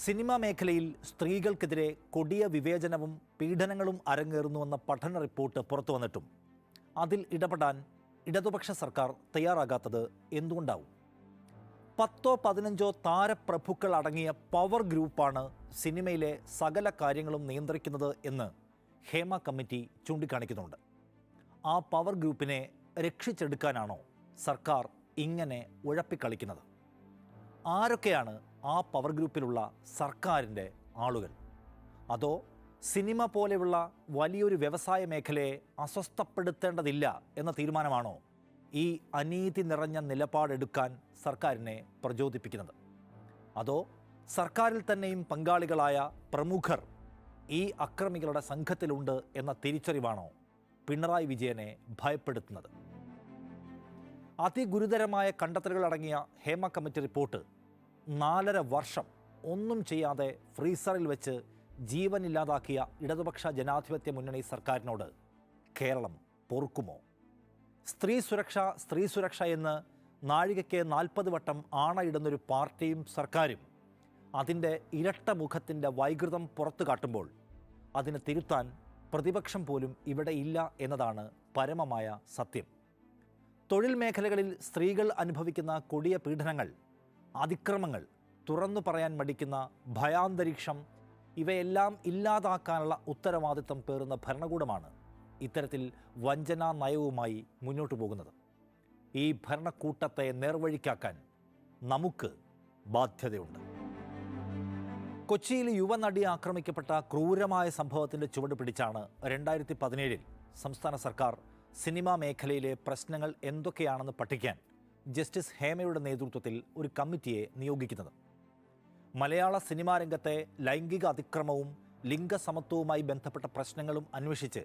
Cinema മേഖലയിൽ സ്ത്രീകൾക്കെതിരെ കൊടിയ വിവേചനവും പീഡനങ്ങളും അരങ്ങേറുന്നുവെന്ന പഠന റിപ്പോർട്ട് പുറത്തു വന്നിട്ടും അതിൽ ഇടപെടാൻ ഇടതുപക്ഷ സർക്കാർ തയ്യാറാകാത്തത് എന്തുകൊണ്ടാവും? 10-15 താരപ്രഭുക്കൾ അടങ്ങിയ പവർ ഗ്രൂപ്പാണ് സിനിമയിലെ സകല കാര്യങ്ങളും നിയന്ത്രിക്കുന്നത് എന്ന് ഹേമ കമ്മിറ്റി ചൂണ്ടിക്കാണിക്കുന്നുണ്ട്. ആ പവർ ഗ്രൂപ്പിനെ രക്ഷിച്ചെടുക്കാനാണോ സർക്കാർ ഇങ്ങനെ ഉഴപ്പിക്കളിക്കുന്നത്? ആരൊക്കെയാണ് ആ പവർ ഗ്രൂപ്പിലുള്ള സർക്കാരിൻ്റെ ആളുകൾ? അതോ സിനിമ പോലെയുള്ള വലിയൊരു വ്യവസായ മേഖലയെ അസ്വസ്ഥപ്പെടുത്തേണ്ടതില്ല എന്ന തീരുമാനമാണോ ഈ അനീതി നിറഞ്ഞ നിലപാടെടുക്കാൻ സർക്കാരിനെ പ്രചോദിപ്പിക്കുന്നത്? അതോ സർക്കാരിൽ തന്നെയും പങ്കാളികളായ പ്രമുഖർ ഈ അക്രമികളുടെ സംഘത്തിലുണ്ട് എന്ന തിരിച്ചറിവാണോ പിണറായി വിജയനെ ഭയപ്പെടുത്തുന്നത്? അതിഗുരുതരമായ കണ്ടെത്തലുകളടങ്ങിയ ഹേമ കമ്മിറ്റി റിപ്പോർട്ട് 4.5 വർഷം ഒന്നും ചെയ്യാതെ ഫ്രീസറിൽ വെച്ച് ജീവനില്ലാതാക്കിയ ഇടതുപക്ഷ ജനാധിപത്യ മുന്നണി സർക്കാരിനോട് കേരളം പൊറുക്കുമോ? സ്ത്രീ സുരക്ഷ എന്ന് നാഴികയ്ക്ക് 40 വട്ടം ആണയിടുന്നൊരു പാർട്ടിയും സർക്കാരും അതിൻ്റെ ഇരട്ട മുഖത്തിൻ്റെ വൈകൃതം പുറത്തു കാട്ടുമ്പോൾ അതിന് തിരുത്താൻ പ്രതിപക്ഷം പോലും ഇവിടെ ഇല്ല എന്നതാണ് പരമമായ സത്യം. തൊഴിൽ മേഖലകളിൽ സ്ത്രീകൾ അനുഭവിക്കുന്ന കൊടിയ പീഡനങ്ങൾ, അതിക്രമങ്ങൾ, തുറന്നു പറയാൻ മടിക്കുന്ന ഭയാന്തരീക്ഷം, ഇവയെല്ലാം ഇല്ലാതാക്കാനുള്ള ഉത്തരവാദിത്തം പേറുന്ന ഭരണകൂടമാണ് ഇത്തരത്തിൽ വഞ്ചനാ നയവുമായി മുന്നോട്ടു പോകുന്നത്. ഈ ഭരണക്കൂട്ടത്തെ നേർവഴിക്കാക്കാൻ നമുക്ക് ബാധ്യതയുണ്ട്. കൊച്ചിയിൽ യുവനടി ആക്രമിക്കപ്പെട്ട ക്രൂരമായ സംഭവത്തിൻ്റെ ചുവട് പിടിച്ചാണ് 2017 സംസ്ഥാന സർക്കാർ സിനിമാ മേഖലയിലെ പ്രശ്നങ്ങൾ എന്തൊക്കെയാണെന്ന് പഠിക്കാൻ ജസ്റ്റിസ് ഹേമയുടെ നേതൃത്വത്തിൽ ഒരു കമ്മിറ്റിയെ നിയോഗിക്കുന്നത്. മലയാള സിനിമാ രംഗത്തെ ലൈംഗിക അതിക്രമവും ലിംഗസമത്വവുമായി ബന്ധപ്പെട്ട പ്രശ്നങ്ങളും അന്വേഷിച്ച്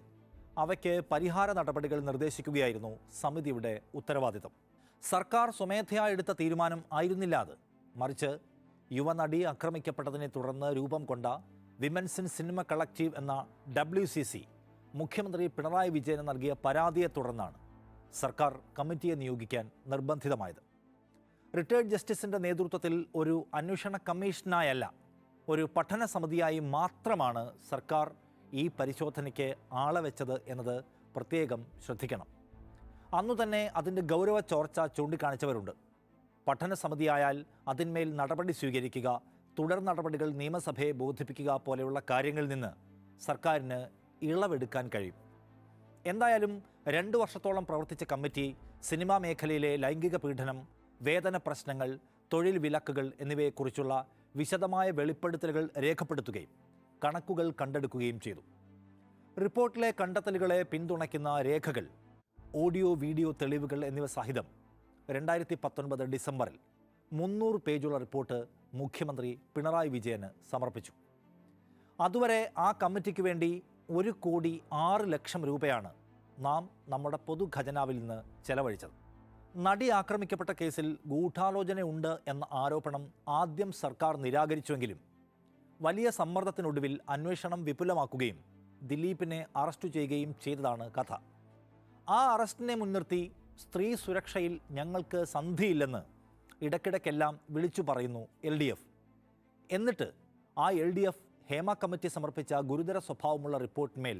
അവയ്ക്ക് പരിഹാര നടപടികൾ നിർദ്ദേശിക്കുകയായിരുന്നു സമിതിയുടെ ഉത്തരവാദിത്തം. സർക്കാർ സ്വമേധയാ എടുത്ത തീരുമാനം ആയിരുന്നില്ല അത്. മറിച്ച് യുവനടി ആക്രമിക്കപ്പെട്ടതിനെ തുടർന്ന് രൂപം കൊണ്ട വിമൻസ് ഇൻ സിനിമ കളക്റ്റീവ് എന്ന WCC മുഖ്യമന്ത്രി പിണറായി വിജയന് നൽകിയ പരാതിയെ തുടർന്നാണ് സർക്കാർ കമ്മിറ്റിയെ നിയോഗിക്കാൻ നിർബന്ധിതമായത്. റിട്ടയർഡ് ജസ്റ്റിസിൻ്റെ നേതൃത്വത്തിൽ ഒരു അന്വേഷണ കമ്മീഷനായല്ല, ഒരു പഠന സമിതിയായി മാത്രമാണ് സർക്കാർ ഈ പരിശോധനയ്ക്ക് ആളെ വെച്ചത് എന്നത് പ്രത്യേകം ശ്രദ്ധിക്കണം. അന്നു തന്നെ അതിൻ്റെ ഗൗരവ ചോർച്ച ചൂണ്ടിക്കാണിച്ചവരുണ്ട്. പഠന സമിതിയായാൽ അതിന്മേൽ നടപടി സ്വീകരിക്കുക, തുടർ നടപടികൾ നിയമസഭയെ ബോധിപ്പിക്കുക പോലെയുള്ള കാര്യങ്ങളിൽ നിന്ന് സർക്കാരിന് ഇളവെടുക്കാൻ കഴിയും. എന്തായാലും 2 വർഷത്തോളം പ്രവർത്തിച്ച കമ്മിറ്റി സിനിമാ മേഖലയിലെ ലൈംഗിക പീഡനം, വേതന പ്രശ്നങ്ങൾ, തൊഴിൽ വിലക്കുകൾ എന്നിവയെക്കുറിച്ചുള്ള വിശദമായ വെളിപ്പെടുത്തലുകൾ രേഖപ്പെടുത്തുകയും കണക്കുകൾ കണ്ടെടുക്കുകയും ചെയ്തു. റിപ്പോർട്ടിലെ കണ്ടെത്തലുകളെ പിന്തുണയ്ക്കുന്ന രേഖകൾ, ഓഡിയോ വീഡിയോ തെളിവുകൾ എന്നിവ സഹിതം 2019 ഡിസംബറിൽ 300 പേജുള്ള റിപ്പോർട്ട് മുഖ്യമന്ത്രി പിണറായി വിജയന് സമർപ്പിച്ചു. അതുവരെ ആ കമ്മിറ്റിക്ക് വേണ്ടി 1,06,00,000 രൂപയാണ് നാം നമ്മുടെ പൊതുഖജനാവിൽ നിന്ന് ചെലവഴിച്ചത്. നടി ആക്രമിക്കപ്പെട്ട കേസിൽ ഗൂഢാലോചനയുണ്ട് എന്ന ആരോപണം ആദ്യം സർക്കാർ നിരാകരിച്ചുവെങ്കിലും വലിയ സമ്മർദ്ദത്തിനൊടുവിൽ അന്വേഷണം വിപുലമാക്കുകയും ദിലീപിനെ അറസ്റ്റ് ചെയ്യുകയും ചെയ്തതാണ് കഥ. ആ അറസ്റ്റിനെ മുൻനിർത്തി സ്ത്രീ സുരക്ഷയിൽ ഞങ്ങൾക്ക് സന്ധിയില്ലെന്ന് ഇടയ്ക്കിടയ്ക്കെല്ലാം വിളിച്ചു പറയുന്നു LDF. എന്നിട്ട് ആ LDF ഹേമ കമ്മിറ്റി സമർപ്പിച്ച ഗുരുതര സ്വഭാവമുള്ള റിപ്പോർട്ടിന്മേൽ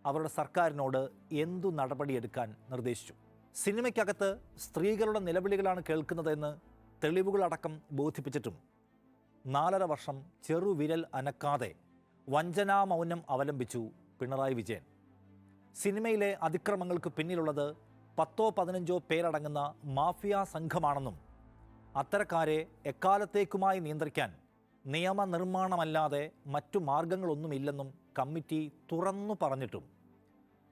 അവരുടെ സർക്കാരിനോട് എന്തു നടപടിയെടുക്കാൻ നിർദ്ദേശിച്ചു. സിനിമയ്ക്കകത്ത് സ്ത്രീകളുടെ നിലവിളികളാണ് കേൾക്കുന്നതെന്ന് തെളിവുകളടക്കം ബോധിപ്പിച്ചിട്ടും 4.5 വർഷം ചെറുവിരൽ അനക്കാതെ വഞ്ചനാ മൗനം അവലംബിച്ചു പിണറായി വിജയൻ. സിനിമയിലെ അതിക്രമങ്ങൾക്ക് പിന്നിലുള്ളത് 10-15 പേരടങ്ങുന്ന മാഫിയ സംഘമാണെന്നും അത്തരക്കാരെ എക്കാലത്തേക്കുമായി നിയന്ത്രിക്കാൻ നിയമനിർമ്മാണമല്ലാതെ മറ്റു മാർഗങ്ങളൊന്നുമില്ലെന്നും കമ്മിറ്റി തുറന്നു പറഞ്ഞിട്ടും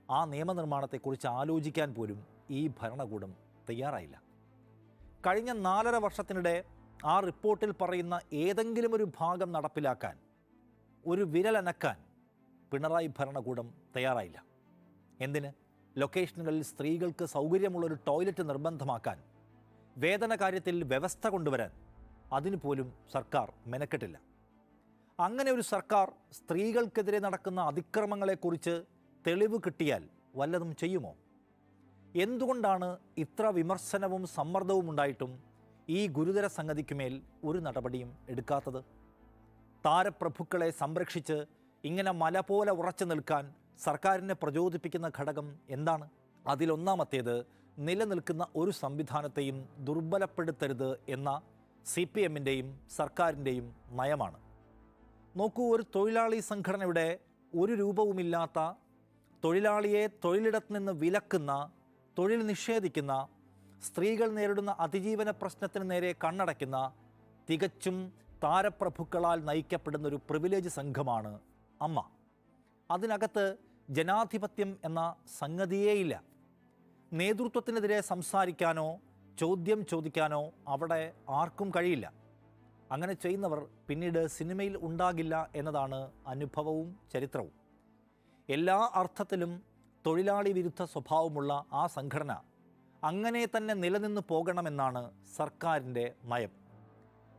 ആ നിയമനിർമ്മാണത്തെക്കുറിച്ച് ആലോചിക്കാൻ പോലും ഈ ഭരണകൂടം തയ്യാറായില്ല. കഴിഞ്ഞ 4.5 വർഷത്തിനിടെ ആ റിപ്പോർട്ടിൽ പറയുന്ന ഏതെങ്കിലും ഒരു ഭാഗം നടപ്പിലാക്കാൻ, ഒരു വിരലനക്കാൻ പിണറായി ഭരണകൂടം തയ്യാറായില്ല. എന്തിന്? ലൊക്കേഷനുകളിൽ സ്ത്രീകൾക്ക് സൗകര്യമുള്ളൊരു ടോയ്ലറ്റ് നിർബന്ധമാക്കാൻ, വേതന കാര്യത്തിൽ വ്യവസ്ഥ കൊണ്ടുവരാൻ അതിനു പോലും സർക്കാർ മെനക്കെട്ടില്ല. അങ്ങനെ ഒരു സർക്കാർ സ്ത്രീകൾക്കെതിരെ നടക്കുന്ന അതിക്രമങ്ങളെക്കുറിച്ച് തെളിവ് കിട്ടിയാൽ വല്ലതും ചെയ്യുമോ? എന്തുകൊണ്ടാണ് ഇത്ര വിമർശനവും സമ്മർദ്ദവും ഉണ്ടായിട്ടും ഈ ഗുരുതര സംഗതിക്കുമേൽ ഒരു നടപടിയും എടുക്കാത്തത്? താരപ്രഭുക്കളെ സംരക്ഷിച്ച് ഇങ്ങനെ മല പോലെ ഉറച്ചു നിൽക്കാൻ സർക്കാരിനെ പ്രചോദിപ്പിക്കുന്ന ഘടകം എന്താണ്? അതിലൊന്നാമത്തേത് നിലനിൽക്കുന്ന ഒരു സംവിധാനത്തെയും ദുർബലപ്പെടുത്തരുത് എന്ന CPMൻ്റെയും സർക്കാരിൻ്റെയും നയമാണ്. നോക്കൂ, ഒരു തൊഴിലാളി സംഘടനയുടെ ഒരു രൂപവുമില്ലാത്ത, തൊഴിലാളിയെ തൊഴിലിടത്ത് നിന്ന് വിലക്കുന്ന, തൊഴിൽ നിഷേധിക്കുന്ന, സ്ത്രീകൾ നേരിടുന്ന അതിജീവന പ്രശ്നത്തിന് നേരെ കണ്ണടയ്ക്കുന്ന, തികച്ചും താരപ്രഭുക്കളാൽ നയിക്കപ്പെടുന്ന ഒരു പ്രിവിലേജ് സംഘമാണ് അമ്മ. അതിനകത്ത് ജനാധിപത്യം എന്ന സംഗതിയേയില്ല. നേതൃത്വത്തിനെതിരെ സംസാരിക്കാനോ ചോദ്യം ചോദിക്കാനോ അവിടെ ആർക്കും കഴിയില്ല. അങ്ങനെ ചെയ്യുന്നവർ പിന്നീട് സിനിമയിൽ ഉണ്ടാകില്ല എന്നതാണ് അനുഭവവും ചരിത്രവും. എല്ലാ അർത്ഥത്തിലും തൊഴിലാളി വിരുദ്ധ സ്വഭാവമുള്ള ആ സംഘടന അങ്ങനെ തന്നെ നിലനിന്ന് പോകണമെന്നാണ് സർക്കാരിൻ്റെ നയം.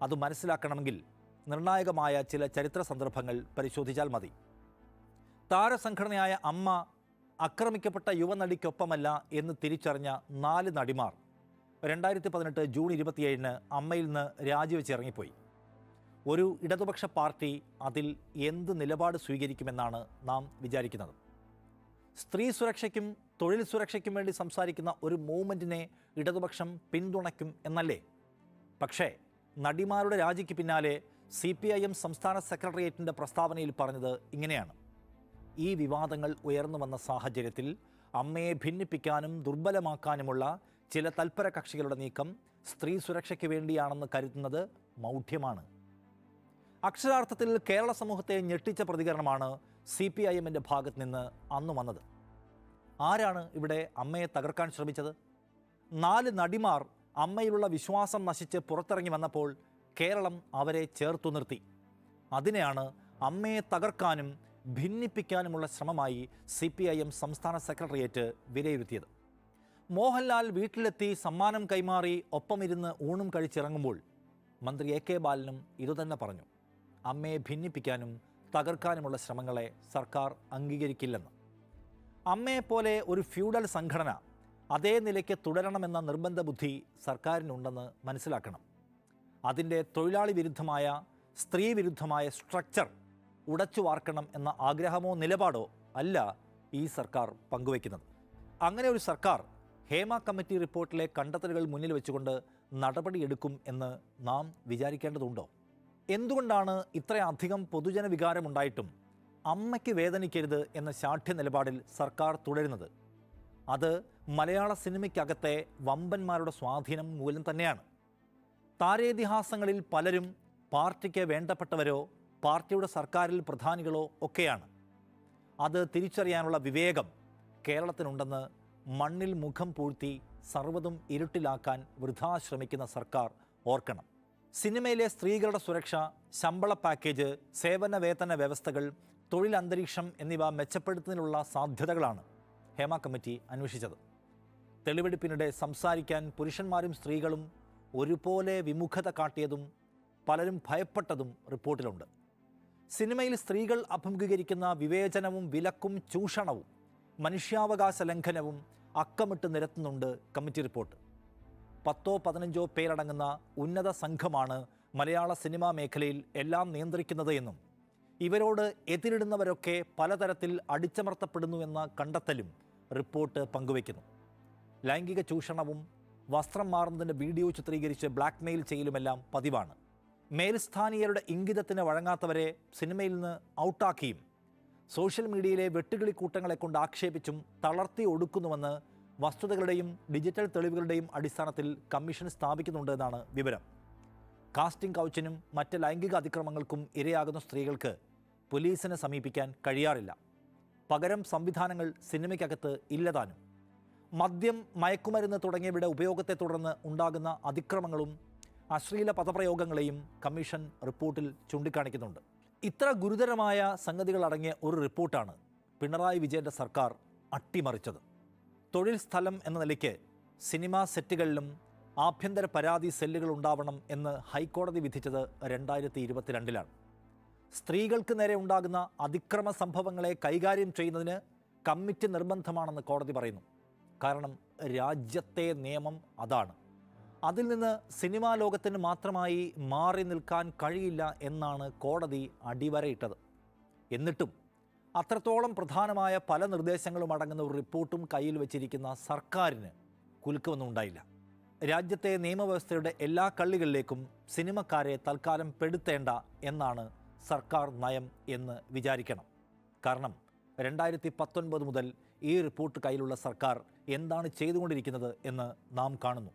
അത് മനസ്സിലാക്കണമെങ്കിൽ നിർണായകമായ ചില ചരിത്ര സന്ദർഭങ്ങൾ പരിശോധിച്ചാൽ മതി. താരസംഘടനയായ അമ്മ ആക്രമിക്കപ്പെട്ട യുവനടിക്കൊപ്പമല്ല എന്ന് തിരിച്ചറിഞ്ഞ 4 നടിമാർ 2018 ജൂൺ 27 അമ്മയിൽ നിന്ന് രാജിവെച്ചിറങ്ങിപ്പോയി. ഒരു ഇടതുപക്ഷ പാർട്ടി അതിൽ എന്ത് നിലപാട് സ്വീകരിക്കുമെന്നാണ് നാം വിചാരിക്കുന്നത്? സ്ത്രീ സുരക്ഷയ്ക്കും തൊഴിൽ സുരക്ഷയ്ക്കും വേണ്ടി സംസാരിക്കുന്ന ഒരു മൂവ്മെൻറ്റിനെ ഇടതുപക്ഷം പിന്തുണയ്ക്കും എന്നല്ലേ? പക്ഷേ നടിമാരുടെ രാജിക്ക് പിന്നാലെ CPIM സംസ്ഥാന സെക്രട്ടേറിയറ്റിൻ്റെ പ്രസ്താവനയിൽ പറഞ്ഞത് ഇങ്ങനെയാണ്: ഈ വിവാദങ്ങൾ ഉയർന്നു വന്ന സാഹചര്യത്തിൽ അമ്മയെ ഭിന്നിപ്പിക്കാനും ദുർബലമാക്കാനുമുള്ള ചില തൽപര കക്ഷികളുടെ നീക്കം സ്ത്രീ സുരക്ഷയ്ക്ക് വേണ്ടിയാണെന്ന് കരുതുന്നത് മൗഢ്യമാണ്. അക്ഷരാർത്ഥത്തിൽ കേരള സമൂഹത്തെ ഞെട്ടിച്ച പ്രതികരണമാണ് CPIMൻ്റെ ഭാഗത്ത് നിന്ന് അന്ന് വന്നത്. ആരാണ് ഇവിടെ അമ്മയെ തകർക്കാൻ ശ്രമിച്ചത്? 4 നടിമാർ അമ്മയിലുള്ള വിശ്വാസം നശിച്ച് പുറത്തിറങ്ങി വന്നപ്പോൾ കേരളം അവരെ ചേർത്തു നിർത്തി. അതിനെയാണ് അമ്മയെ തകർക്കാനും ഭിന്നിപ്പിക്കാനുമുള്ള ശ്രമമായി CPIM സംസ്ഥാന സെക്രട്ടേറിയറ്റ് വിലയിരുത്തിയത്. മോഹൻലാൽ വീട്ടിലെത്തി സമ്മാനം കൈമാറി ഒപ്പമിരുന്ന് ഊണും കഴിച്ചിറങ്ങുമ്പോൾ മന്ത്രി AK ബാലനും ഇതുതന്നെ പറഞ്ഞു: അമ്മയെ ഭിന്നിപ്പിക്കാനും തകർക്കാനുമുള്ള ശ്രമങ്ങളെ സർക്കാർ അംഗീകരിക്കില്ലെന്ന്. അമ്മയെപ്പോലെ ഒരു ഫ്യൂഡൽ സംഘടന അതേ നിലയ്ക്ക് തുടരണമെന്ന നിർബന്ധ ബുദ്ധി സർക്കാരിനുണ്ടെന്ന് മനസ്സിലാക്കണം. അതിൻ്റെ തൊഴിലാളി വിരുദ്ധമായ, സ്ത്രീ വിരുദ്ധമായ സ്ട്രക്ചർ ഉടച്ചു വാർക്കണം എന്ന ആഗ്രഹമോ നിലപാടോ അല്ല ഈ സർക്കാർ പങ്കുവയ്ക്കുന്നത്. അങ്ങനെ ഒരു സർക്കാർ ഹേമ കമ്മിറ്റി റിപ്പോർട്ടിലെ കണ്ടെത്തലുകൾ മുന്നിൽ വെച്ചുകൊണ്ട് നടപടിയെടുക്കും എന്ന് നാം വിചാരിക്കേണ്ടതുണ്ടോ? എന്തുകൊണ്ടാണ് ഇത്രയധികം പൊതുജന വികാരമുണ്ടായിട്ടും അമ്മയ്ക്ക് വേദനിക്കരുത് എന്ന ശാഠ്യ നിലപാടിൽ സർക്കാർ തുടരുന്നത്? അത് മലയാള സിനിമയ്ക്കകത്തെ വമ്പന്മാരുടെ സ്വാധീനം മൂലം തന്നെയാണ്. താരേതിഹാസങ്ങളിൽ പലരും പാർട്ടിക്ക് വേണ്ടപ്പെട്ടവരോ പാർട്ടിയുടെ സർക്കാരിൽ പ്രധാനികളോ ഒക്കെയാണ്. അത് തിരിച്ചറിയാനുള്ള വിവേകം കേരളത്തിനുണ്ടെന്ന് മണ്ണിൽ മുഖം പൂഴ്ത്തി സർവ്വതും ഇരുട്ടിലാക്കാൻ വൃഥാ ശ്രമിക്കുന്ന സർക്കാർ ഓർക്കണം. സിനിമയിലെ സ്ത്രീകളുടെ സുരക്ഷ, ശമ്പള പാക്കേജ്, സേവന വേതന വ്യവസ്ഥകൾ, തൊഴിൽ അന്തരീക്ഷം എന്നിവ മെച്ചപ്പെടുത്തുന്നതിനുള്ള സാധ്യതകളാണ് ഹേമ കമ്മിറ്റി അന്വേഷിച്ചത്. തെളിവെടുപ്പിനിടെ സംസാരിക്കാൻ പുരുഷന്മാരും സ്ത്രീകളും ഒരുപോലെ വിമുഖത കാട്ടിയതും പലരും ഭയപ്പെട്ടതും റിപ്പോർട്ടിലുണ്ട്. സിനിമയിൽ സ്ത്രീകൾ അഭിമുഖീകരിക്കുന്ന വിവേചനവും വിലക്കും ചൂഷണവും മനുഷ്യാവകാശ ലംഘനവും അക്കമിട്ട് നിരത്തുന്നുണ്ട് കമ്മിറ്റി റിപ്പോർട്ട്. 10-15 പേരടങ്ങുന്ന ഉന്നത സംഘമാണ് മലയാള സിനിമാ മേഖലയിൽ എല്ലാം നിയന്ത്രിക്കുന്നത് എന്നും ഇവരോട് എതിരിടുന്നവരൊക്കെ പലതരത്തിൽ അടിച്ചമർത്തപ്പെടുന്നു എന്ന കണ്ടെത്തലും റിപ്പോർട്ട് പങ്കുവയ്ക്കുന്നു. ലൈംഗിക ചൂഷണവും വസ്ത്രം മാറുന്നതിൻ്റെ വീഡിയോ ചിത്രീകരിച്ച് ബ്ലാക്ക്മെയിൽ ചെയ്യലുമെല്ലാം പതിവാണ്. മേൽസ്ഥാനീയരുടെ ഇംഗിതത്തിന് വഴങ്ങാത്തവരെ സിനിമയിൽ നിന്ന് ഔട്ടാക്കിയും സോഷ്യൽ മീഡിയയിലെ വെട്ടുകിളിക്കൂട്ടങ്ങളെ കൊണ്ട് ആക്ഷേപിച്ചും തളർത്തി ഒടുക്കുന്നുവെന്ന് വസ്തുതകളുടെയും ഡിജിറ്റൽ തെളിവുകളുടെയും അടിസ്ഥാനത്തിൽ കമ്മീഷൻ സ്ഥാപിക്കുന്നുണ്ട് എന്നാണ് വിവരം. കാസ്റ്റിംഗ് കൗച്ചിനും മറ്റ് ലൈംഗിക അതിക്രമങ്ങൾക്കും ഇരയാകുന്ന സ്ത്രീകൾക്ക് പോലീസിനെ സമീപിക്കാൻ കഴിയാറില്ല. പകരം സംവിധാനങ്ങൾ സിനിമയ്ക്കകത്ത് ഇല്ലതാനും. മദ്യം, മയക്കുമരുന്ന് തുടങ്ങിയവയുടെ ഉപയോഗത്തെ തുടർന്ന് ഉണ്ടാകുന്ന അതിക്രമങ്ങളും അശ്ലീല പദപ്രയോഗങ്ങളെയും കമ്മീഷൻ റിപ്പോർട്ടിൽ ചൂണ്ടിക്കാണിക്കുന്നുണ്ട്. ഇത്ര ഗുരുതരമായ സംഗതികളടങ്ങിയ ഒരു റിപ്പോർട്ടാണ് പിണറായി വിജയൻ്റെ സർക്കാർ അട്ടിമറിച്ചത്. തൊഴിൽ സ്ഥലം എന്ന നിലയ്ക്ക് സിനിമാ സെറ്റുകളിലും ആഭ്യന്തര പരാതി സെല്ലുകൾ ഉണ്ടാവണം എന്ന് ഹൈക്കോടതി വിധിച്ചത് 2022-ലാണ്. സ്ത്രീകൾക്ക് നേരെ ഉണ്ടാകുന്ന അതിക്രമ സംഭവങ്ങളെ കൈകാര്യം ചെയ്യുന്നതിന് കമ്മിറ്റി നിർബന്ധമാണെന്ന് കോടതി പറയുന്നു. കാരണം രാജ്യത്തെ നിയമം അതാണ്. അതിൽ നിന്ന് സിനിമാ ലോകത്തിന് മാത്രമായി മാറി നിൽക്കാൻ കഴിയില്ല എന്നാണ് കോടതി അടിവരയിട്ടത്. എന്നിട്ടും അത്രത്തോളം പ്രധാനമായ പല നിർദ്ദേശങ്ങളും അടങ്ങുന്ന ഒരു റിപ്പോർട്ടും കയ്യിൽ വച്ചിരിക്കുന്ന സർക്കാരിന് കുലുക്കമൊന്നും ഉണ്ടായില്ല. രാജ്യത്തെ നിയമവ്യവസ്ഥയുടെ എല്ലാ കള്ളികളിലേക്കും സിനിമക്കാരെ തൽക്കാലം പെടുത്തേണ്ട എന്നാണ് സർക്കാർ നയം എന്ന് വിചാരിക്കണം. കാരണം 2019 മുതൽ ഈ റിപ്പോർട്ട് കയ്യിലുള്ള സർക്കാർ എന്താണ് ചെയ്തുകൊണ്ടിരിക്കുന്നത് എന്ന് നാം കാണുന്നു.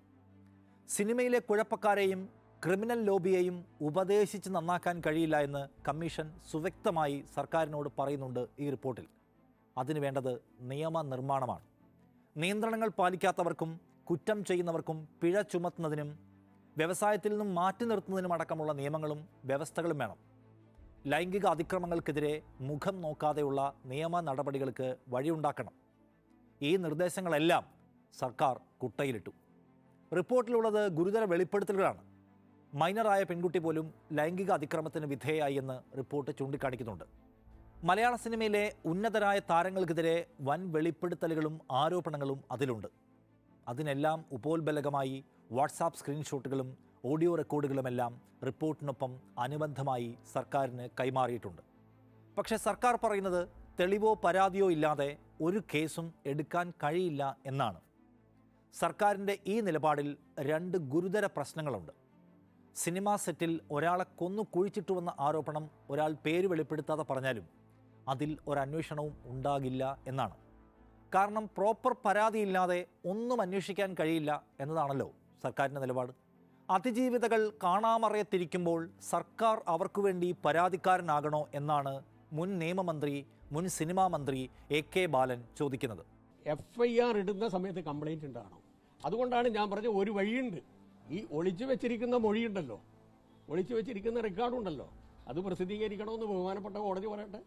സിനിമയിലെ കുഴപ്പക്കാരെയും ക്രിമിനൽ ലോബിയെയും ഉപദേശിച്ച് നന്നാക്കാൻ കഴിയില്ല എന്ന് കമ്മീഷൻ സുവ്യക്തമായി സർക്കാരിനോട് പറയുന്നുണ്ട് ഈ റിപ്പോർട്ടിൽ. അതിനു വേണ്ടത് നിയമനിർമ്മാണമാണ്. നിയന്ത്രണങ്ങൾ പാലിക്കാത്തവർക്കും കുറ്റം ചെയ്യുന്നവർക്കും പിഴ ചുമത്തുന്നതിനും വ്യവസായത്തിൽ നിന്നും മാറ്റി നിർത്തുന്നതിനും അടക്കമുള്ള നിയമങ്ങളും വ്യവസ്ഥകളും വേണം. ലൈംഗിക അതിക്രമങ്ങൾക്കെതിരെ മുഖം നോക്കാതെയുള്ള നിയമ നടപടികൾക്ക് വഴിയുണ്ടാക്കണം. ഈ നിർദ്ദേശങ്ങളെല്ലാം സർക്കാർ കുട്ടയിലിട്ടു. റിപ്പോർട്ടിലുള്ളത് ഗുരുതര വെളിപ്പെടുത്തലുകളാണ്. മൈനറായ പെൺകുട്ടി പോലും ലൈംഗിക അതിക്രമത്തിന് വിധേയായി എന്ന് റിപ്പോർട്ട് ചൂണ്ടിക്കാണിക്കുന്നുണ്ട്. മലയാള സിനിമയിലെ ഉന്നതരായ താരങ്ങൾക്കെതിരെ വൻ വെളിപ്പെടുത്തലുകളും ആരോപണങ്ങളും അതിലുണ്ട്. അതിനെല്ലാം ഉപോത്ബലകമായി വാട്സാപ്പ് സ്ക്രീൻഷോട്ടുകളും ഓഡിയോ റെക്കോർഡുകളുമെല്ലാം റിപ്പോർട്ടിനൊപ്പം അനുബന്ധമായി സർക്കാരിന് കൈമാറിയിട്ടുണ്ട്. പക്ഷേ സർക്കാർ പറയുന്നത് തെളിവോ പരാതിയോ ഇല്ലാതെ ഒരു കേസും എടുക്കാൻ കഴിയില്ല എന്നാണ്. സർക്കാരിൻ്റെ ഈ നിലപാടിൽ 2 ഗുരുതര പ്രശ്നങ്ങളുണ്ട്. സിനിമാ സെറ്റിൽ ഒരാളെ കൊന്നു കുഴിച്ചിട്ടുവെന്ന ആരോപണം ഒരാൾ പേര് വെളിപ്പെടുത്താതെ പറഞ്ഞാലും അതിൽ ഒരന്വേഷണവും ഉണ്ടാകില്ല എന്നാണ്. കാരണം പ്രോപ്പർ പരാതിയില്ലാതെ ഒന്നും അന്വേഷിക്കാൻ കഴിയില്ല എന്നതാണല്ലോ സർക്കാരിൻ്റെ നിലപാട്. അതിജീവിതകൾ കാണാമറയത്തിരിക്കുമ്പോൾ സർക്കാർ അവർക്കു വേണ്ടി പരാതിക്കാരനാകണോ എന്നാണ് മുൻ നിയമമന്ത്രി, മുൻ സിനിമാ മന്ത്രി AK ബാലൻ ചോദിക്കുന്നത്. FIR ഇടുന്ന സമയത്ത് കംപ്ലൈൻറ്റ് ഉണ്ടാകണം. അതുകൊണ്ടാണ് ഞാൻ പറഞ്ഞത് ഒരു വഴിയുണ്ട്. ഈ ഒളിച്ചു വെച്ചിരിക്കുന്ന മൊഴിയുണ്ടല്ലോ, ഒളിച്ചു വെച്ചിരിക്കുന്ന റെക്കോർഡുണ്ടല്ലോ, അത് പ്രസിദ്ധീകരിക്കണമെന്ന് ബഹുമാനപ്പെട്ട കോടതി പറയട്ടെ.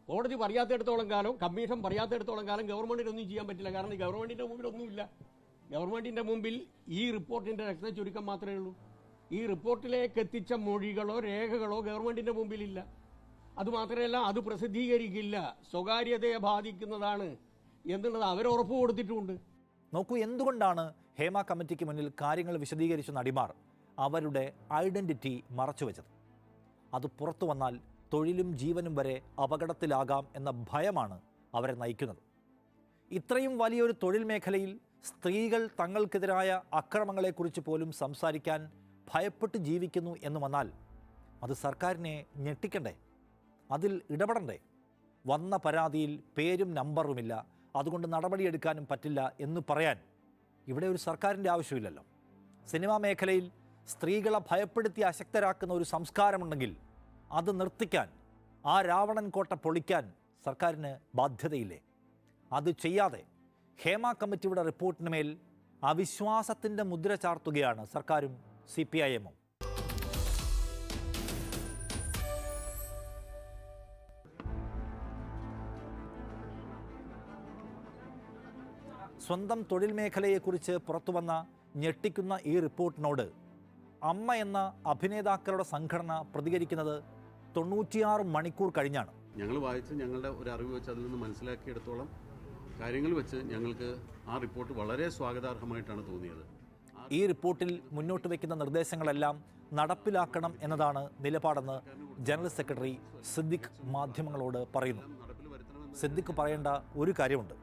കോടതി പറയാത്തിടത്തോളം കാലം, കമ്മീഷൻ പറയാത്തിടത്തോളം കാലം ഗവൺമെൻറ്റിനൊന്നും ചെയ്യാൻ പറ്റില്ല. കാരണം ഗവൺമെൻറ്റിൻ്റെ മുമ്പിൽ ഒന്നുമില്ല. ഗവൺമെൻറ്റിൻ്റെ മുമ്പിൽ ഈ റിപ്പോർട്ടിൻ്റെ രക്ത ചുരുക്കം മാത്രമേ ഉള്ളൂ. ഈ റിപ്പോർട്ടിലേക്ക് എത്തിച്ച മൊഴികളോ രേഖകളോ ഗവൺമെൻറ്റിൻ്റെ മുമ്പിലില്ല. അതുമാത്രമല്ല, അത് പ്രസിദ്ധീകരിക്കില്ല, സ്വകാര്യതയെ ബാധിക്കുന്നതാണ് എന്നുള്ളത് അവർ ഉറപ്പ് കൊടുത്തിട്ടുമുണ്ട്. നോക്കൂ, എന്തുകൊണ്ടാണ് ഹേമ കമ്മിറ്റിക്ക് മുന്നിൽ കാര്യങ്ങൾ വിശദീകരിച്ച നടിമാർ അവരുടെ ഐഡൻറ്റിറ്റി മറച്ചുവെച്ചത്? അത് പുറത്തു വന്നാൽ തൊഴിലും ജീവനും വരെ അപകടത്തിലാകാം എന്ന ഭയമാണ് അവരെ നയിക്കുന്നത്. ഇത്രയും വലിയൊരു തൊഴിൽ മേഖലയിൽ സ്ത്രീകൾ തങ്ങൾക്കെതിരായ അക്രമങ്ങളെക്കുറിച്ച് പോലും സംസാരിക്കാൻ ഭയപ്പെട്ട് ജീവിക്കുന്നു എന്ന് വന്നാൽ അത് സർക്കാരിനെ ഞെട്ടിക്കണ്ടേ? അതിൽ ഇടപെടണ്ടേ? വന്ന പരാതിയിൽ പേരും നമ്പറുമില്ല, അതുകൊണ്ട് നടപടിയെടുക്കാനും പറ്റില്ല എന്ന് പറയാൻ ഇവിടെ ഒരു സർക്കാരിൻ്റെ ആവശ്യമില്ലല്ലോ. സിനിമാ മേഖലയിൽ സ്ത്രീകളെ ഭയപ്പെടുത്തി അശക്തരാക്കുന്ന ഒരു സംസ്കാരമുണ്ടെങ്കിൽ അത് നിർത്തിക്കാൻ, ആ രാവണൻ കോട്ട പൊളിക്കാൻ സർക്കാരിന് ബാധ്യതയില്ലേ? അത് ചെയ്യാതെ ഹേമ കമ്മിറ്റിയുടെ റിപ്പോർട്ടിന് മേൽ അവിശ്വാസത്തിൻ്റെ മുദ്ര ചാർത്തുകയാണ് സർക്കാരും CPIM-ഉം. സ്വന്തം തൊഴിൽ മേഖലയെക്കുറിച്ച് പുറത്തുവന്ന ഞെട്ടിക്കുന്ന ഈ റിപ്പോർട്ടിനോട് അമ്മ എന്ന അഭിനേതാക്കളുടെ സംഘടന പ്രതികരിക്കുന്നത് 96 മണിക്കൂർ കഴിഞ്ഞാണ്. ഞങ്ങൾ വായിച്ച് ഞങ്ങളുടെ ഒരു അറിവ് വെച്ച് അതിൽ നിന്ന് മനസ്സിലാക്കിയെടുത്തോളം കാര്യങ്ങൾ വെച്ച് ഞങ്ങൾക്ക് ആ റിപ്പോർട്ട് വളരെ സ്വാഗതാർഹമായിട്ടാണ് തോന്നിയത്. ഈ റിപ്പോർട്ടിൽ മുന്നോട്ട് വയ്ക്കുന്ന നിർദ്ദേശങ്ങളെല്ലാം നടപ്പിലാക്കണം എന്നതാണ് നിലപാടെന്ന് ജനറൽ സെക്രട്ടറി സിദ്ദിഖ് മാധ്യമങ്ങളോട് പറയുന്നു. സിദ്ദിഖ് പറയേണ്ട ഒരു കാര്യമുണ്ട്.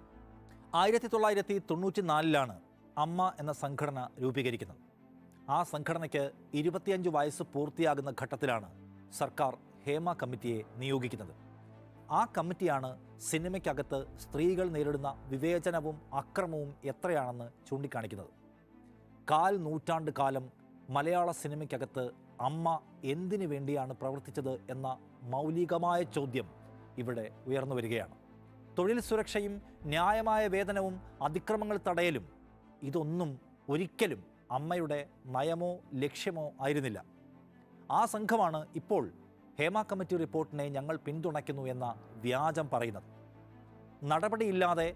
1994 അമ്മ എന്ന സംഘടന രൂപീകരിക്കുന്നത്. ആ സംഘടനയ്ക്ക് 25 വയസ്സ് പൂർത്തിയാകുന്ന ഘട്ടത്തിലാണ് സർക്കാർ ഹേമ കമ്മിറ്റിയെ നിയോഗിക്കുന്നത്. ആ കമ്മിറ്റിയാണ് സിനിമയ്ക്കകത്ത് സ്ത്രീകൾ നേരിടുന്ന വിവേചനവും അക്രമവും എത്രയാണെന്ന് ചൂണ്ടിക്കാണിക്കുന്നത്. 4 നൂറ്റാണ്ട് കാലം മലയാള സിനിമയ്ക്കകത്ത് അമ്മ എന്തിനു വേണ്ടിയാണ് പ്രവർത്തിച്ചത് എന്ന മൗലികമായ ചോദ്യം ഇവിടെ ഉയർന്നു വരികയാണ്. തൊഴിൽ സുരക്ഷയും ന്യായമായ വേതനവും അതിക്രമങ്ങൾ തടയലും ഇതൊന്നും ഒരിക്കലും അമ്മയുടെ നയമോ ലക്ഷ്യമോ ആയിരുന്നില്ല. ആ സംഘമാണ് ഇപ്പോൾ ഹേമ കമ്മിറ്റി റിപ്പോർട്ടിനെ ഞങ്ങൾ പിന്തുണയ്ക്കുന്നു എന്ന വ്യാജം പറയുന്നത്. നടപടിയില്ലാതെ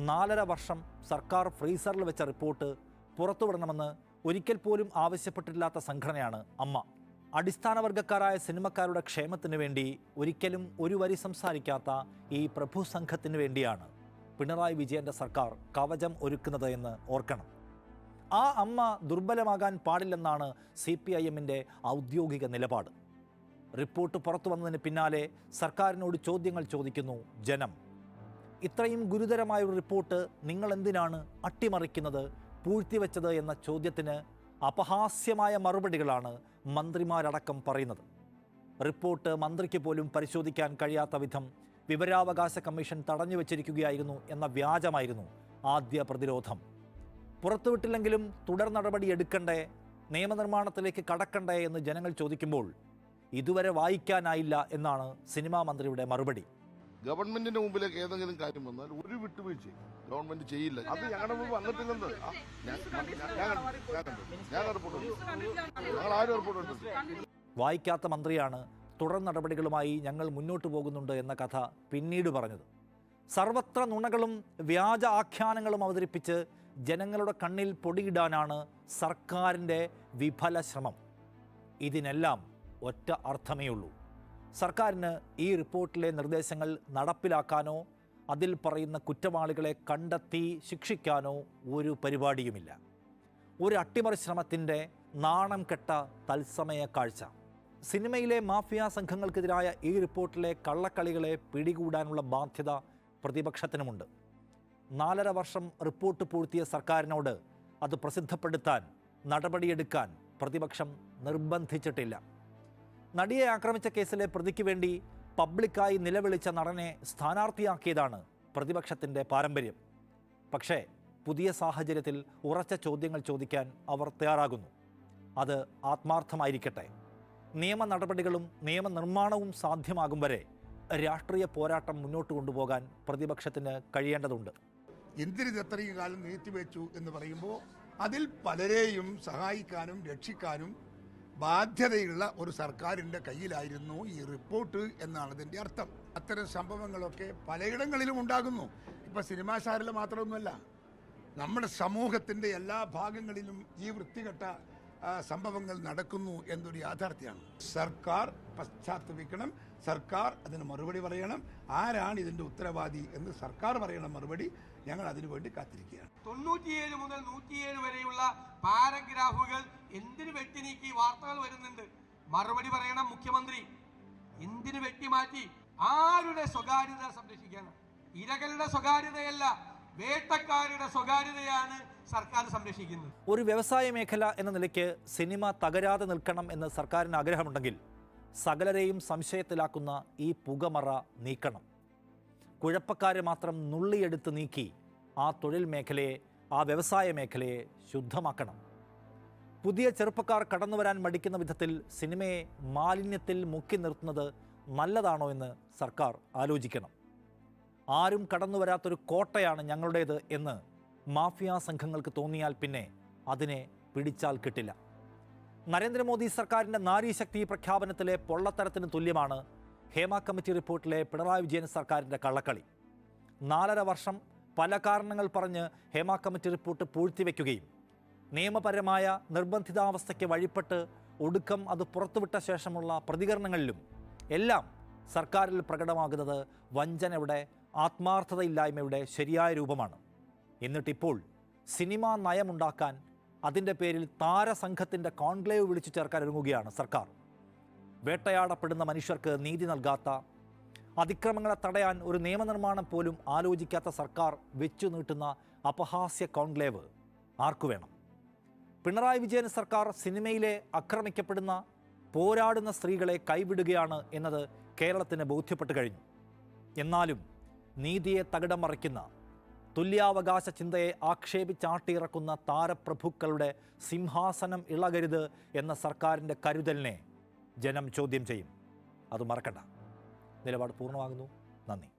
4.5 വർഷം സർക്കാർ ഫ്രീസറിൽ വെച്ച റിപ്പോർട്ട് പുറത്തുവിടണമെന്ന് ഒരിക്കൽ പോലും ആവശ്യപ്പെട്ടിട്ടില്ലാത്ത സംഘടനയാണ് അമ്മ. അടിസ്ഥാനവർഗക്കാരായ സിനിമക്കാരുടെ ക്ഷേമത്തിന് വേണ്ടി ഒരിക്കലും ഒരു വരി സംസാരിക്കാത്ത ഈ പ്രഭു സംഘത്തിന് വേണ്ടിയാണ് പിണറായി വിജയൻ്റെ സർക്കാർ കവചം ഒരുക്കുന്നത് എന്ന് ഓർക്കണം. ആ അമ്മ ദുർബലമാകാൻ പാടില്ലെന്നാണ് CPIMൻ്റെ ഔദ്യോഗിക നിലപാട്. റിപ്പോർട്ട് പുറത്തു വന്നതിന് പിന്നാലെ സർക്കാരിനോട് ചോദ്യങ്ങൾ ചോദിക്കുന്നു ജനം. ഇത്രയും ഗുരുതരമായൊരു റിപ്പോർട്ട് നിങ്ങൾ എന്തിനാണ് അട്ടിമറിക്കുന്നത്, പൂഴ്ത്തിവെച്ചത് എന്ന ചോദ്യത്തിന് അപഹാസ്യമായ മറുപടികളാണ് മന്ത്രിമാരടക്കം പറയുന്നത്. റിപ്പോർട്ട് മന്ത്രിക്ക് പോലും പരിശോധിക്കാൻ കഴിയാത്ത വിധം വിവരാവകാശ കമ്മീഷൻ തടഞ്ഞു വച്ചിരിക്കുകയായിരുന്നു എന്ന വ്യാജമായിരുന്നു ആദ്യ പ്രതിരോധം. പുറത്തുവിട്ടില്ലെങ്കിലും തുടർ നടപടി എടുക്കണ്ടേ, നിയമനിർമ്മാണത്തിലേക്ക് കടക്കണ്ടേ എന്ന് ജനങ്ങൾ ചോദിക്കുമ്പോൾ ഇതുവരെ വായിക്കാനായില്ല എന്നാണ് സിനിമാ മന്ത്രിയുടെ മറുപടി. ഗവൺമെന്റിന്റെ മുമ്പിലേക്ക് ഏതെങ്കിലും കാര്യം വന്നാൽ ഒരു വിട്ടുവീഴ്ച ഗവൺമെന്റ് ചെയ്യില്ല. അത് ഞങ്ങളുടെ മുമ്പ് വന്നിട്ടില്ലെന്ന് ഞാൻ റിപ്പോർട്ട് ഞങ്ങൾ ആരും റിപ്പോർട്ട് എടുത്തിട്ടില്ല. വായിക്കാത്ത മന്ത്രിയാണ് തുടർ നടപടികളുമായി ഞങ്ങൾ മുന്നോട്ട് പോകുന്നുണ്ട് എന്ന കഥ പിന്നീട് പറഞ്ഞത്. സർവത്ര നുണകളും വ്യാജ ആഖ്യാനങ്ങളും അവതരിപ്പിച്ച് ജനങ്ങളുടെ കണ്ണിൽ പൊടിയിടാനാണ് സർക്കാരിൻ്റെ വിഫല ശ്രമം. ഇതിനെല്ലാം ഒറ്റ അർത്ഥമേ ഉള്ളൂ. സർക്കാരിന് ഈ റിപ്പോർട്ടിലെ നിർദ്ദേശങ്ങൾ നടപ്പിലാക്കാനോ അതിൽ പറയുന്ന കുറ്റവാളികളെ കണ്ടെത്തി ശിക്ഷിക്കാനോ ഒരു പരിപാടിയുമില്ല. ഒരു അട്ടിമറി ശ്രമത്തിൻ്റെ നാണം കെട്ട തത്സമയ കാഴ്ച. സിനിമയിലെ മാഫിയ സംഘങ്ങൾക്കെതിരായ ഈ റിപ്പോർട്ടിലെ കള്ളക്കളികളെ പിടികൂടാനുള്ള ബാധ്യത പ്രതിപക്ഷത്തിനുമുണ്ട്. 4.5 വർഷം റിപ്പോർട്ട് പൂഴ്ത്തിയ സർക്കാരിനോട് അത് പ്രസിദ്ധപ്പെടുത്താൻ നടപടിയെടുക്കാൻ പ്രതിപക്ഷം നിർബന്ധിച്ചിട്ടില്ല. നടിയെ ആക്രമിച്ച കേസിലെ പ്രതിക്ക് വേണ്ടി പബ്ലിക്കായി നിലവിളിച്ച നടനെ സ്ഥാനാർത്ഥിയാക്കിയതാണ് പ്രതിപക്ഷത്തിൻ്റെ പാരമ്പര്യം. പക്ഷേ പുതിയ സാഹചര്യത്തിൽ ഉറച്ച ചോദ്യങ്ങൾ ചോദിക്കാൻ അവർ തയ്യാറാകുന്നു. അത് ആത്മാർത്ഥമായിരിക്കട്ടെ. നിയമ നടപടികളും നിയമനിർമ്മാണവും സാധ്യമാകും വരെ രാഷ്ട്രീയ പോരാട്ടം മുന്നോട്ട് കൊണ്ടുപോകാൻ പ്രതിപക്ഷത്തിന് കഴിയേണ്ടതുണ്ട്. എന്തിന് ഇത്രയും കാലം നീട്ടിവെച്ചു എന്ന് പറയുമ്പോൾ അതിൽ പലരെയും സഹായിക്കാനും രക്ഷിക്കാനും ബാധ്യതയുള്ള ഒരു സർക്കാരിൻ്റെ കയ്യിലായിരുന്നു ഈ റിപ്പോർട്ട് എന്നാണ് ഇതിൻ്റെ അർത്ഥം. അത്തരം സംഭവങ്ങളൊക്കെ പലയിടങ്ങളിലും ഉണ്ടാകുന്നു. ഇപ്പം സിനിമാ ശാലയിൽ മാത്രമൊന്നുമല്ല, നമ്മുടെ സമൂഹത്തിൻ്റെ എല്ലാ ഭാഗങ്ങളിലും ഈ വൃത്തികെട്ട സംഭവങ്ങൾ നടക്കുന്നു എന്നൊരു യാഥാർത്ഥ്യമാണ്. സർക്കാർ പശ്ചാത്തപിക്കണം, സർക്കാർ അതിന് മറുപടി പറയണം. ആരാണ് ഇതിൻ്റെ ഉത്തരവാദി എന്ന് സർക്കാർ പറയണം മറുപടി. ഞങ്ങൾ അതിനുവേണ്ടി കാത്തിരിക്കുകയാണ്. 97 മുതൽ 107 വരെയുള്ള പാരഗ്രാഫുകൾ എന്തിനു വെട്ടിനീക്കി വാർത്തകൾ വരുന്നുണ്ട്? മറുപടി പറയണം മുഖ്യമന്ത്രി. എന്തിനു വെട്ടിമാറ്റി? ആരുടെ സ്വകാര്യത സംരക്ഷിക്കാനാണ്? ഇരകളുടെ സ്വകാര്യതയല്ല, വേട്ടക്കാരുടെ സ്വകാര്യതയാണ് സർക്കാർ സംരക്ഷിക്കുന്നത്. ഒരു വ്യവസായ മേഖല എന്ന നിലയ്ക്ക് സിനിമ തകരാതെ നിൽക്കണം എന്ന് സർക്കാരിന് ആഗ്രഹമുണ്ടെങ്കിൽ സകലരെയും സംശയത്തിലാക്കുന്ന ഈ പുകമറ നീക്കണം. കുഴപ്പക്കാരെ മാത്രം നുള്ളിയെടുത്ത് നീക്കി ആ തൊഴിൽ മേഖലയെ, ആ വ്യവസായ മേഖലയെ ശുദ്ധമാക്കണം. പുതിയ ചെറുപ്പക്കാർ കടന്നുവരാൻ മടിക്കുന്ന വിധത്തിൽ സിനിമയെ മാലിന്യത്തിൽ മുക്കി നിർത്തുന്നത് നല്ലതാണോ എന്ന് സർക്കാർ ആലോചിക്കണം. ആരും കടന്നുവരാത്തൊരു കോട്ടയാണ് ഞങ്ങളുടേത് എന്ന് മാഫിയ സംഘങ്ങൾക്ക് തോന്നിയാൽ പിന്നെ അതിനെ പിടിച്ചാൽ കിട്ടില്ല. നരേന്ദ്രമോദി സർക്കാരിൻ്റെ നാരീശക്തി പ്രഖ്യാപനത്തിലെ പൊള്ളത്തരത്തിന് തുല്യമാണ് ഹേമ കമ്മിറ്റി റിപ്പോർട്ടിലെ പിണറായി വിജയൻ സർക്കാരിൻ്റെ കള്ളക്കളി. 4.5 വർഷം പല കാരണങ്ങൾ പറഞ്ഞ് ഹേമ കമ്മിറ്റി റിപ്പോർട്ട് പൂഴ്ത്തിവെക്കുകയും നിയമപരമായ നിർബന്ധിതാവസ്ഥയ്ക്ക് വഴിപ്പെട്ട് ഒടുക്കം അത് പുറത്തുവിട്ട ശേഷമുള്ള പ്രതികരണങ്ങളിലും എല്ലാം സർക്കാരിൽ പ്രകടമാകുന്നത് വഞ്ചനയുടെ, ആത്മാർത്ഥതയില്ലായ്മയുടെ ശരിയായ രൂപമാണ്. എന്നിട്ടിപ്പോൾ സിനിമാ നയമുണ്ടാക്കാൻ അതിൻ്റെ പേരിൽ താരസംഘത്തിൻ്റെ കോൺക്ലേവ് വിളിച്ചു ചേർക്കാൻ ഒരുങ്ങുകയാണ് സർക്കാർ. വേട്ടയാടപ്പെടുന്ന മനുഷ്യർക്ക് നീതി നൽകാത്ത, അതിക്രമങ്ങളെ തടയാൻ ഒരു നിയമനിർമ്മാണം പോലും ആലോചിക്കാത്ത സർക്കാർ വെച്ചു നീട്ടുന്ന അപഹാസ്യ കോൺക്ലേവ് ആർക്കു വേണം? പിണറായി വിജയൻ സർക്കാർ സിനിമയിലെ ആക്രമിക്കപ്പെടുന്ന, പോരാടുന്ന സ്ത്രീകളെ കൈവിടുകയാണ് എന്നത് കേരളത്തിന് ബോധ്യപ്പെട്ട് കഴിഞ്ഞു. എന്നാലും നീതിയെ തകിടം മറിക്കുന്ന, തുല്യാവകാശ ചിന്തയെ ആക്ഷേപിച്ചാട്ടിയിറക്കുന്ന താരപ്രഭുക്കളുടെ സിംഹാസനം ഇളകരുത് എന്ന സർക്കാരിൻ്റെ കരുതലിനെ ജനം ചോദ്യം ചെയ്യും. അത് മറക്കണ്ട. നിലപാട് പൂർണ്ണമാകുന്നു. നന്ദി.